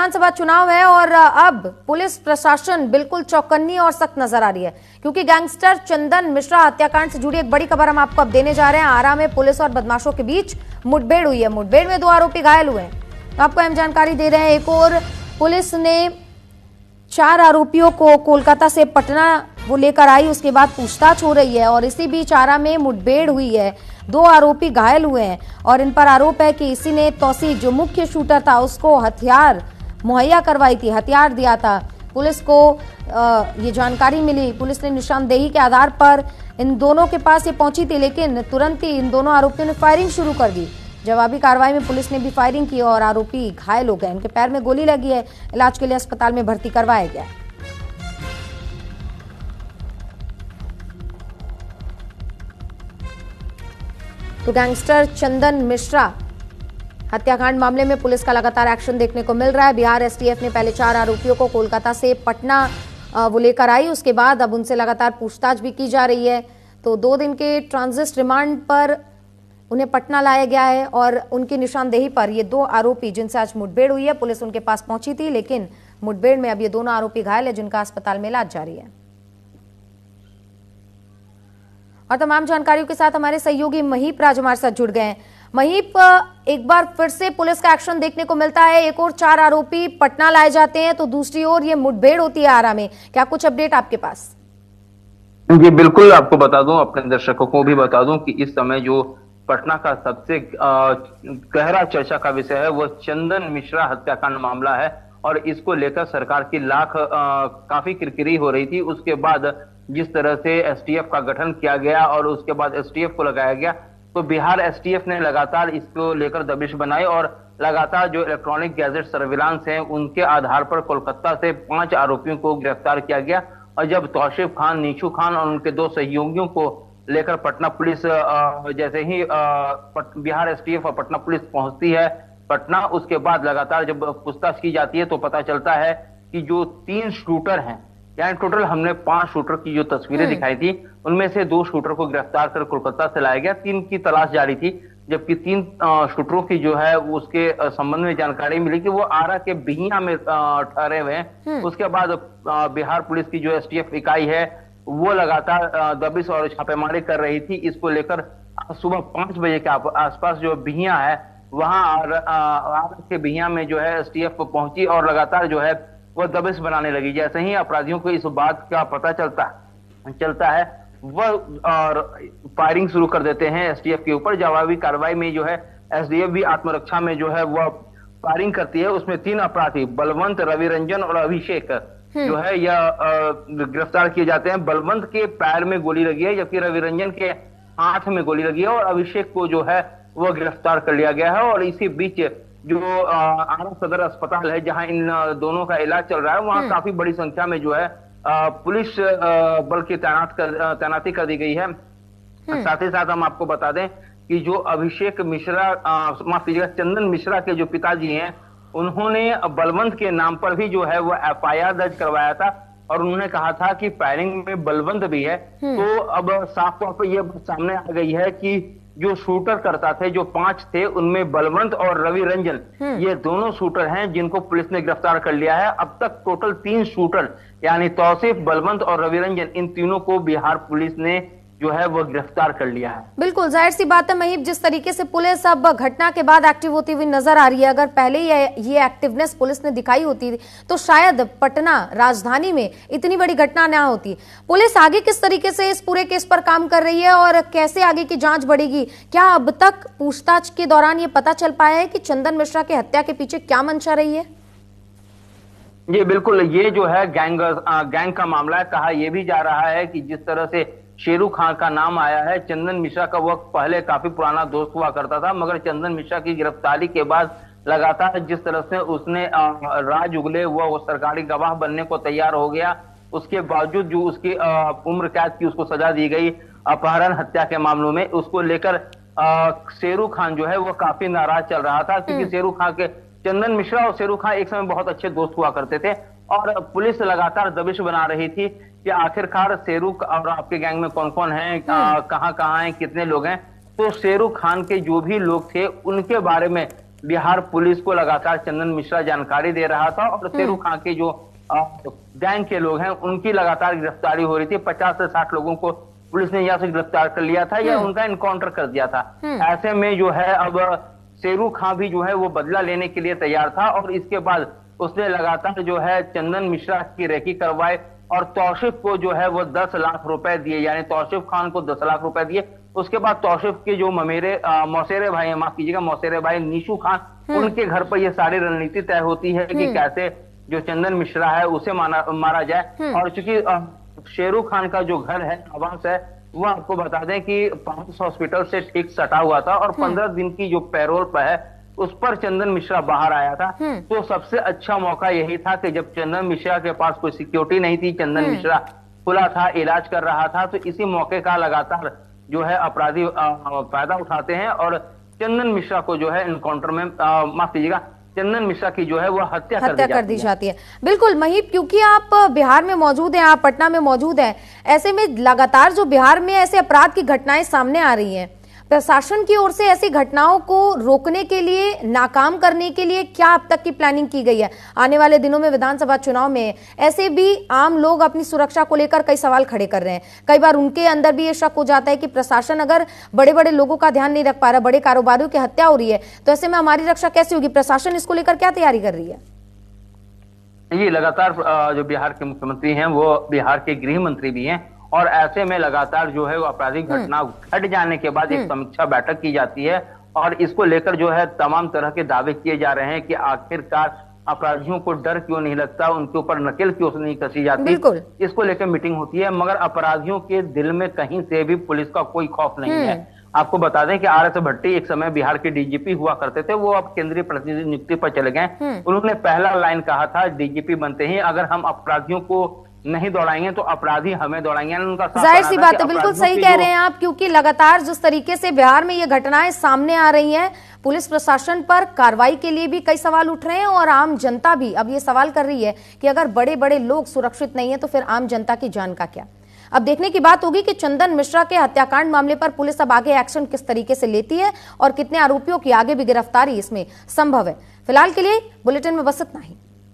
विधानसभा चुनाव है और अब पुलिस प्रशासन बिल्कुल चौकन्नी और सख्त नजर आ रही है, क्योंकि गैंगस्टर चंदन मिश्रा हत्याकांड से जुड़ी एक बड़ी खबर हम आपको अब देने जा रहे हैं। आरा में पुलिस और बदमाशों के बीच मुठभेड़ हुई है। मुठभेड़ में 2 आरोपी घायल हुए हैं। तो आपको हम जानकारी दे रहे हैं। एक और पुलिस ने 4 आरोपियों को कोलकाता से पटना वो लेकर आई, उसके बाद पूछताछ हो रही है और इसी बीच आरा में मुठभेड़ हुई है। 2 आरोपी घायल हुए हैं और इन पर आरोप है कि इसी ने तौसीफ, जो मुख्य शूटर था, उसको हथियार मुहैया करवाई थी, हथियार दिया था। पुलिस को ये जानकारी मिली। पुलिस ने निशानदेही के आधार पर इन दोनों के पास ये पहुंची थी, लेकिन तुरंत ही इन दोनों आरोपियों ने फायरिंग शुरू कर दी। जवाबी कार्रवाई में पुलिस ने भी फायरिंग की और आरोपी घायल हो गए। इनके पैर में गोली लगी है। इलाज के लिए अस्पताल में भर्ती करवाया गया। तो गैंगस्टर चंदन मिश्रा हत्याकांड मामले में पुलिस का लगातार एक्शन देखने को मिल रहा है। बिहार एसटीएफ ने पहले 4 आरोपियों को कोलकाता से पटना वो लेकर आई, उसके बाद अब उनसे लगातार पूछताछ भी की जा रही है। तो 2 दिन के ट्रांजिट रिमांड पर उन्हें पटना लाया गया है और उनकी निशानदेही पर ये 2 आरोपी जिनसे आज मुठभेड़ हुई है, पुलिस उनके पास पहुंची थी, लेकिन मुठभेड़ में अब ये दोनों आरोपी घायल है, जिनका अस्पताल में इलाज जारी है। और तमाम जानकारियों के साथ हमारे सहयोगी महीप राज हमारे साथ जुड़ गए हैं। महीप, एक बार फिर से पुलिस का एक्शन देखने को मिलता है। एक और 4 आरोपी पटना लाए जाते हैं, तो दूसरी ओर ये मुठभेड़ होती है आरा में। क्या कुछ अपडेट आपके पास? जी बिल्कुल, आपको बता दूं, अपने दर्शकों को भी बता दूं कि इस समय जो पटना का सबसे गहरा चर्चा का विषय है वो चंदन मिश्रा हत्याकांड मामला है और इसको लेकर सरकार की काफी किरकिरी हो रही थी। उसके बाद जिस तरह से एसटीएफ का गठन किया गया और उसके बाद एसटीएफ को लगाया गया, तो बिहार एसटीएफ ने लगातार इसको लेकर दबिश बनाई और लगातार जो इलेक्ट्रॉनिक गैजेट सर्विलांस हैं उनके आधार पर कोलकाता से 5 आरोपियों को गिरफ्तार किया गया। और जब तौसीफ खान, नीशू खान और उनके 2 सहयोगियों को लेकर पटना पुलिस जैसे ही बिहार एसटीएफ और पटना पुलिस पहुंचती है पटना, उसके बाद लगातार जब पूछताछ की जाती है तो पता चलता है कि जो 3 शूटर हैं, यानी टोटल हमने 5 शूटर की जो तस्वीरें दिखाई थी, उनमें से 2 शूटर को गिरफ्तार कर कोलकाता से लाया गया। 3 की तलाश जारी थी, जबकि 3 शूटरों की जो है उसके संबंध में जानकारी मिली कि वो आरा के बिहिया में ठहरे हुए हैं। उसके बाद बिहार पुलिस की जो एसटीएफ इकाई है वो लगातार दबिश और छापेमारी कर रही थी। इसको लेकर सुबह 5 बजे के आसपास जो बिहिया है वहां आरा के बिहिया में जो है एसटीएफ पहुंची और लगातार जो है वो दबिश बनाने लगी। जैसे ही अपराधियों को इस बात का पता चलता है वह और फायरिंग शुरू कर देते हैं एसटीएफ के ऊपर। जवाबी कार्रवाई में जो है एसडीएफ भी आत्मरक्षा में जो है वह फायरिंग करती है। उसमें 3 अपराधी बलवंत, रवि रंजन और अभिषेक जो है यह गिरफ्तार किए जाते हैं। बलवंत के पैर में गोली लगी है, जबकि रवि रंजन के हाथ में गोली लगी है और अभिषेक को जो है वह गिरफ्तार कर लिया गया है। और इसी बीच जो आरा सदर अस्पताल है जहां इन दोनों का इलाज चल रहा है, वहां काफी बड़ी संख्या में जो है पुलिस बल की तैनाती कर दी गई है। साथ ही साथ हम आपको बता दें कि जो अभिषेक मिश्रा, माफ कीजिएगा, चंदन मिश्रा के जो पिताजी हैं, उन्होंने बलवंत के नाम पर भी जो है वो एफआईआर दर्ज करवाया था और उन्होंने कहा था कि फायरिंग में बलवंत भी है। तो अब साफ तौर पर यह सामने आ गई है कि जो शूटर करता थे, जो 5 थे, उनमें बलवंत और रवि रंजन ये दोनों शूटर हैं जिनको पुलिस ने गिरफ्तार कर लिया है। अब तक टोटल 3 शूटर यानी तौसीफ, बलवंत और रवि रंजन, इन तीनों को बिहार पुलिस ने जो है वो गिरफ्तार कर लिया है। बिल्कुल जाहिर सी बात है महीप, जिस तरीके से पुलिस अब घटना के बाद एक्टिव होती हुई नजर आ रही है, अगर पहले ये एक्टिवनेस पुलिस ने दिखाई होती तो शायद पटना राजधानी में इतनी बड़ी घटना ना होती। पुलिस आगे किस तरीके से इस पूरे केस पर काम कर रही है और कैसे आगे की जांच बढ़ेगी? क्या अब तक पूछताछ के दौरान ये पता चल पाया है कि चंदन मिश्रा की हत्या के पीछे क्या मंशा रही है? जी बिल्कुल, ये जो है गैंग का मामला है। कहा यह भी जा रहा है कि जिस तरह से शेरू खान का नाम आया है, चंदन मिश्रा का वह पहले काफी पुराना दोस्त हुआ करता था, मगर चंदन मिश्रा की गिरफ्तारी के बाद लगातार जिस तरह से उसने राज उगले, वो सरकारी गवाह बनने को तैयार हो गया, उसके बावजूद जो उसकी उम्र कैद की उसको सजा दी गई अपहरण हत्या के मामलों में, उसको लेकर शेरू खान जो है वो काफी नाराज चल रहा था, क्योंकि शेरू खान के चंदन मिश्रा और शेरू खान एक समय बहुत अच्छे दोस्त हुआ करते थे और पुलिस लगातार दबिश बना रही थी कि आखिरकार शेरू और आपके गैंग में कौन कौन है, कहां कहां हैं, कितने लोग हैं। तो शेरू खान के जो भी लोग थे उनके बारे में बिहार पुलिस को लगातार चंदन मिश्रा जानकारी दे रहा था और शेरू खां के जो गैंग के लोग हैं उनकी लगातार गिरफ्तारी हो रही थी। 50 से 60 लोगों को पुलिस ने यहाँ से गिरफ्तार कर लिया था या उनका इनकाउंटर कर दिया था। ऐसे में जो है अब शेरू खां भी जो है वो बदला लेने के लिए तैयार था और इसके बाद उसने लगातार जो है चंदन मिश्रा की रेकी करवाए और तौसीफ को जो है वो 10 लाख रुपए दिए, यानी तौसीफ खान को 10 लाख रुपए दिए। उसके बाद तौसीफ के जो मौसेरे भाई, माफ कीजिएगा, मौसेरे भाई नीशू खान, उनके घर पर यह सारी रणनीति तय होती है कि कैसे जो चंदन मिश्रा है उसे मारा जाए। और चूंकि शेरू खान का जो घर है, आवास है, वो आपको बता दें कि पांच हॉस्पिटल से ठीक सटा हुआ था और 15 दिन की जो पैरोल पर है उस पर चंदन मिश्रा बाहर आया था। तो सबसे अच्छा मौका यही था कि जब चंदन मिश्रा के पास कोई सिक्योरिटी नहीं थी, चंदन मिश्रा खुला था, इलाज कर रहा था, तो इसी मौके का लगातार जो है अपराधी फायदा उठाते हैं और चंदन मिश्रा को जो है एनकाउंटर में माफ कीजिएगा, चंदन मिश्रा की जो है वो हत्या कर दी जाती है। बिल्कुल महीप, क्योंकि आप बिहार में मौजूद हैं, आप पटना में मौजूद हैं, ऐसे में लगातार जो बिहार में ऐसे अपराध की घटनाएं सामने आ रही हैं, प्रशासन की ओर से ऐसी घटनाओं को रोकने के लिए, नाकाम करने के लिए क्या अब तक की प्लानिंग की गई है? आने वाले दिनों में विधानसभा चुनाव में ऐसे भी आम लोग अपनी सुरक्षा को लेकर कई सवाल खड़े कर रहे हैं। कई बार उनके अंदर भी ये शक हो जाता है कि प्रशासन अगर बड़े बड़े लोगों का ध्यान नहीं रख पा रहा, बड़े कारोबारियों की हत्या हो रही है, तो ऐसे में हमारी रक्षा कैसे होगी? प्रशासन इसको लेकर क्या तैयारी कर रही है? ये लगातार जो बिहार के मुख्यमंत्री हैं वो बिहार के गृह मंत्री भी हैं और ऐसे में लगातार जो है वो आपराधिक घटना घट जाने के बाद एक समीक्षा बैठक की जाती है और इसको लेकर जो है तमाम तरह के दावे किए जा रहे हैं कि आखिरकार अपराधियों को डर क्यों नहीं लगता, उनके ऊपर नकेल क्यों नहीं कसी जाती। इसको लेकर मीटिंग होती है, मगर अपराधियों के दिल में कहीं से भी पुलिस का कोई खौफ नहीं है। आपको बता दें कि RS भट्टी एक समय बिहार के DGP हुआ करते थे, वो अब केंद्रीय प्रतिनिधि नियुक्ति पर चले गए। उन्होंने पहला लाइन कहा था DGP बनते ही, अगर हम अपराधियों को नहीं दौड़ाएंगे तो अपराधी हमें दौड़ाएंगे। उनका जाहिर सी बात है, बिल्कुल सही कह रहे हैं आप, क्योंकि लगातार जिस तरीके से बिहार में ये घटनाएं सामने आ रही हैं, पुलिस प्रशासन पर कार्रवाई के लिए भी कई सवाल उठ रहे हैं और आम जनता भी अब ये सवाल कर रही है कि अगर बड़े बड़े लोग सुरक्षित नहीं है तो फिर आम जनता की जान का क्या? अब देखने की बात होगी कि चंदन मिश्रा के हत्याकांड मामले पर पुलिस अब आगे एक्शन किस तरीके से लेती है और कितने आरोपियों की आगे भी गिरफ्तारी इसमें संभव है। फिलहाल के लिए बुलेटिन में बस इतना ही।